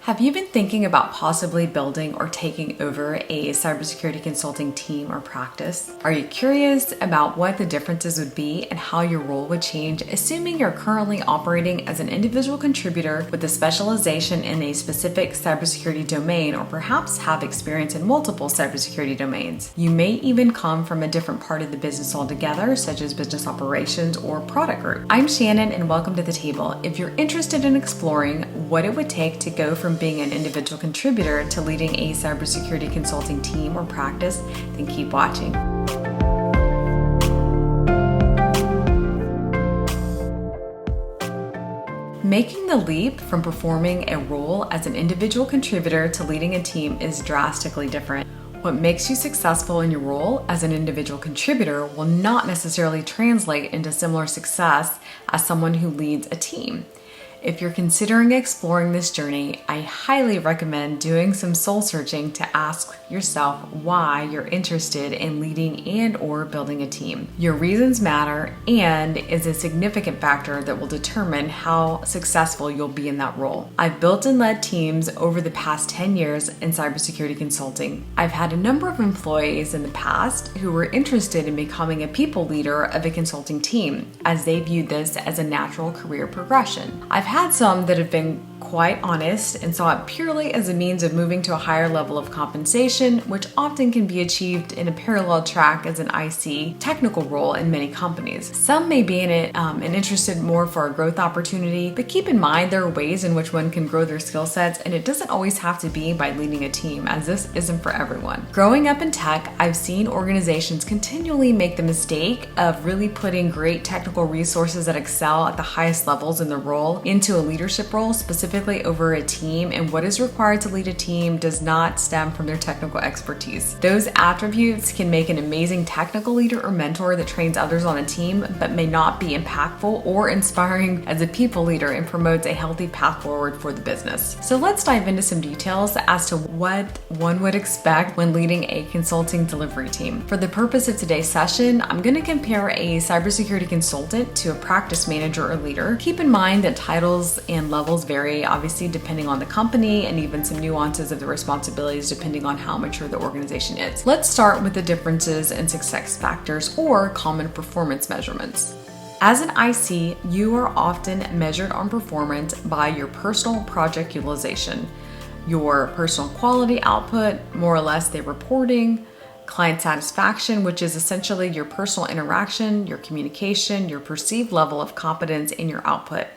Have you been thinking about possibly building or taking over a cybersecurity consulting team or practice? Are you curious about what the differences would be and how your role would change, assuming you're currently operating as an individual contributor with a specialization in a specific cybersecurity domain, or perhaps have experience in multiple cybersecurity domains? You may even come from a different part of the business altogether, such as business operations or product group. I'm Shannon, and welcome to the table. If you're interested in exploring what it would take to go from being an individual contributor to leading a cybersecurity consulting team or practice, then keep watching. Making the leap from performing a role as an individual contributor to leading a team is drastically different. What makes you successful in your role as an individual contributor will not necessarily translate into similar success as someone who leads a team. If you're considering exploring this journey, I highly recommend doing some soul searching to ask yourself why you're interested in leading and or building a team. Your reasons matter and is a significant factor that will determine how successful you'll be in that role. I've built and led teams over the past 10 years in cybersecurity consulting. I've had a number of employees in the past who were interested in becoming a people leader of a consulting team, as they viewed this as a natural career progression. I've had some that have been quite honest and saw it purely as a means of moving to a higher level of compensation, which often can be achieved in a parallel track as an IC technical role in many companies. Some may be in it and interested more for a growth opportunity, but keep in mind there are ways in which one can grow their skill sets, and it doesn't always have to be by leading a team, as this isn't for everyone. Growing up in tech, I've seen organizations continually make the mistake of really putting great technical resources that excel at the highest levels in their role into a leadership role, specifically over a team, and what is required to lead a team does not stem from their technical expertise. Those attributes can make an amazing technical leader or mentor that trains others on a team, but may not be impactful or inspiring as a people leader and promotes a healthy path forward for the business. So let's dive into some details as to what one would expect when leading a consulting delivery team. For the purpose of today's session, I'm going to compare a cybersecurity consultant to a practice manager or leader. Keep in mind that titles and levels vary, obviously depending on the company, and even some nuances of the responsibilities depending on how mature the organization is. Let's start with the differences in success factors or common performance measurements. As an IC, you are often measured on performance by your personal project utilization, your personal quality output, more or less the reporting, client satisfaction, which is essentially your personal interaction, your communication, your perceived level of competence in your output,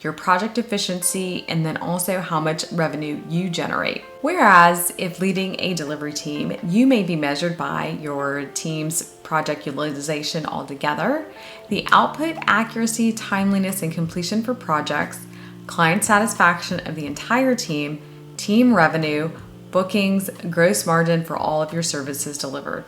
your project efficiency, and then also how much revenue you generate. Whereas if leading a delivery team, you may be measured by your team's project utilization altogether, the output, accuracy, timeliness, and completion for projects, client satisfaction of the entire team, team revenue, bookings, gross margin for all of your services delivered.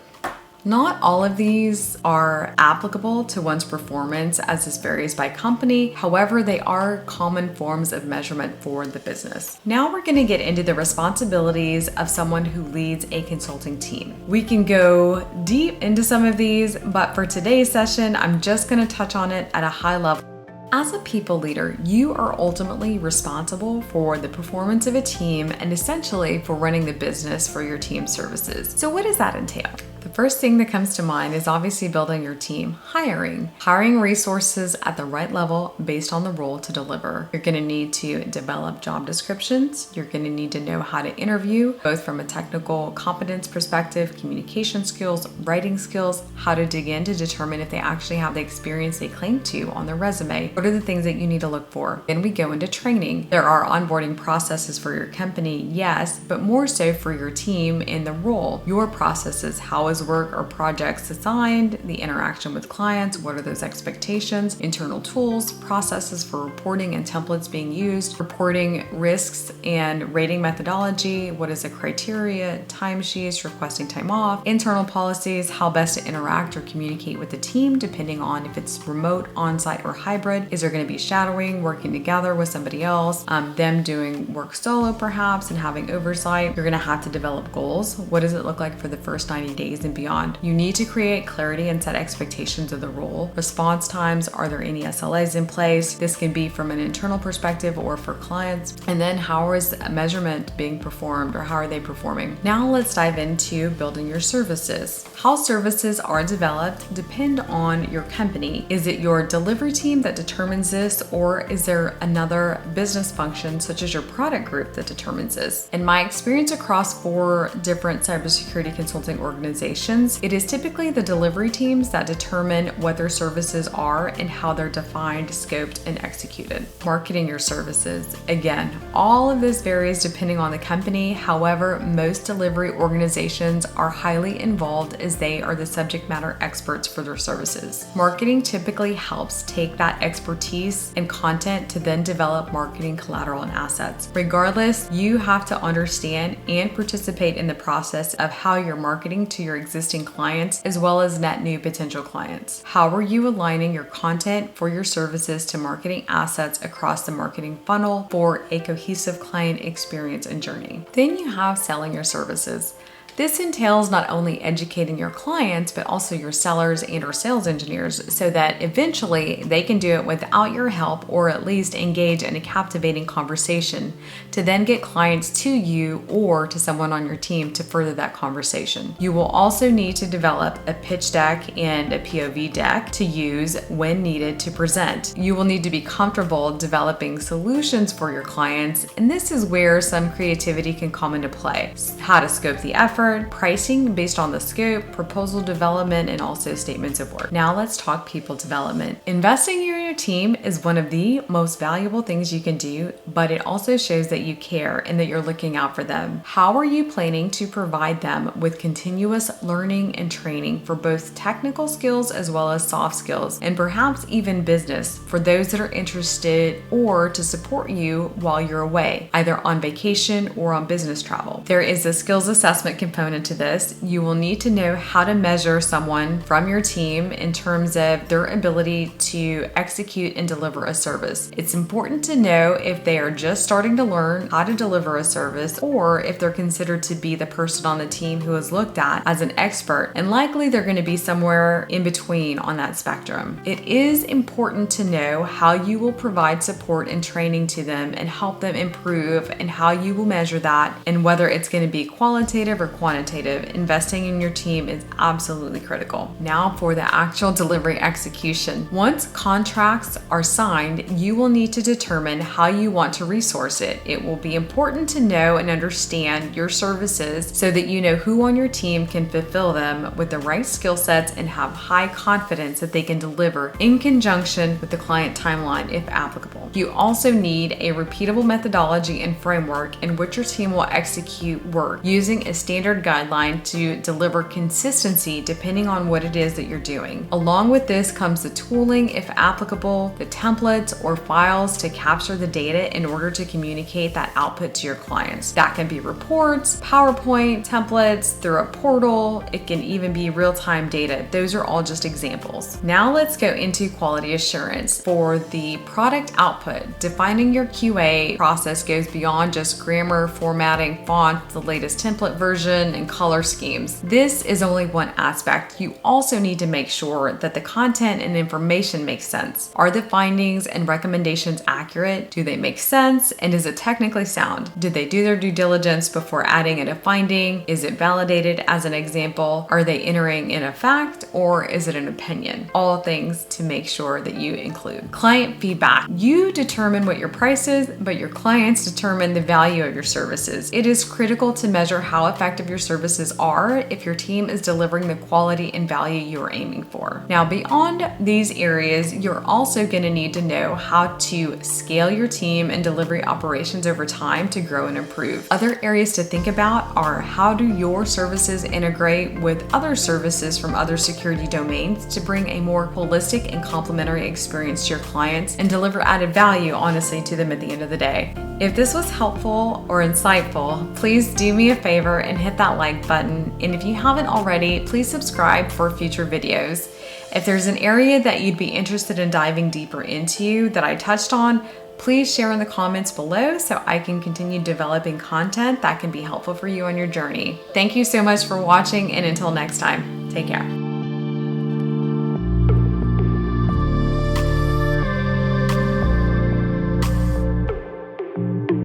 Not all of these are applicable to one's performance, as this varies by company. However, they are common forms of measurement for the business. Now we're going to get into the responsibilities of someone who leads a consulting team. We can go deep into some of these, but for today's session, I'm just going to touch on it at a high level. As a people leader, you are ultimately responsible for the performance of a team and essentially for running the business for your team's services. So what does that entail? The first thing that comes to mind is obviously building your team, hiring resources at the right level based on the role to deliver. You're going to need to develop job descriptions. You're going to need to know how to interview, both from a technical competence perspective, communication skills, writing skills, how to dig in to determine if they actually have the experience they claim to on their resume. What are the things that you need to look for? Then we go into training. There are onboarding processes for your company, yes, but more so for your team in the role. Your processes, how is work or projects assigned, the interaction with clients, what are those expectations, internal tools, processes for reporting and templates being used, reporting risks and rating methodology, what is the criteria, timesheets, requesting time off, internal policies, how best to interact or communicate with the team depending on if it's remote, on-site, or hybrid. Is there going to be shadowing, working together with somebody else, them doing work solo perhaps and having oversight? You're going to have to develop goals. What does it look like for the first 90 days and beyond. You need to create clarity and set expectations of the role. Response times, are there any SLAs in place? This can be from an internal perspective or for clients. And then how is measurement being performed, or how are they performing? Now let's dive into building your services. How services are developed depend on your company. Is it your delivery team that determines this, or is there another business function such as your product group that determines this? In my experience across 4 different cybersecurity consulting organizations, it is typically the delivery teams that determine what their services are and how they're defined, scoped, and executed. Marketing your services. Again, all of this varies depending on the company. However, most delivery organizations are highly involved as they are the subject matter experts for their services. Marketing typically helps take that expertise and content to then develop marketing collateral and assets. Regardless, you have to understand and participate in the process of how you're marketing to your existing clients as well as net new potential clients. How are you aligning your content for your services to marketing assets across the marketing funnel for a cohesive client experience and journey? Then you have selling your services. This entails not only educating your clients, but also your sellers and or sales engineers so that eventually they can do it without your help, or at least engage in a captivating conversation to then get clients to you or to someone on your team to further that conversation. You will also need to develop a pitch deck and a POV deck to use when needed to present. You will need to be comfortable developing solutions for your clients, and this is where some creativity can come into play. How to scope the effort, pricing based on the scope, proposal development, and also statements of work. Now let's talk people development. Investing in your team is one of the most valuable things you can do, but it also shows that you care and that you're looking out for them. How are you planning to provide them with continuous learning and training for both technical skills as well as soft skills, and perhaps even business for those that are interested, or to support you while you're away, either on vacation or on business travel? There is a skills assessment component to this. You will need to know how to measure someone from your team in terms of their ability to execute and deliver a service. It's important to know if they are just starting to learn how to deliver a service, or if they're considered to be the person on the team who is looked at as an expert, and likely they're going to be somewhere in between on that spectrum. It is important to know how you will provide support and training to them and help them improve, and how you will measure that, and whether it's going to be qualitative or quantitative. Investing in your team is absolutely critical. Now for the actual delivery execution. Once contracts are signed, you will need to determine how you want to resource it. It will be important to know and understand your services so that you know who on your team can fulfill them with the right skill sets and have high confidence that they can deliver in conjunction with the client timeline if applicable. You also need a repeatable methodology and framework in which your team will execute work using a standard guideline to deliver consistency depending on what it is that you're doing. Along with this comes the tooling, if applicable, the templates or files to capture the data in order to communicate that output to your clients. That can be reports, PowerPoint, templates, through a portal. It can even be real-time data. Those are all just examples. Now let's go into quality assurance. For the product output, defining your QA process goes beyond just grammar, formatting, font, the latest template version, and color schemes. This is only one aspect. You also need to make sure that the content and information makes sense. Are the findings and recommendations accurate? Do they make sense? And is it technically sound? Did they do their due diligence before adding in a finding? Is it validated as an example? Are they entering in a fact, or is it an opinion? All things to make sure that you include. Client feedback. You determine what your price is, but your clients determine the value of your services. It is critical to measure how effective your services are if your team is delivering the quality and value you are aiming for. Now, beyond these areas, you're also going to need to know how to scale your team and delivery operations over time to grow and improve. Other areas to think about are how do your services integrate with other services from other security domains to bring a more holistic and complementary experience to your clients and deliver added value, honestly, to them at the end of the day. If this was helpful or insightful, please do me a favor and hit that like button. And if you haven't already, please subscribe for future videos. If there's an area that you'd be interested in diving deeper into that I touched on, Please share in the comments below so I can continue developing content that can be helpful for you on your journey. Thank you so much for watching, and until next time, take care.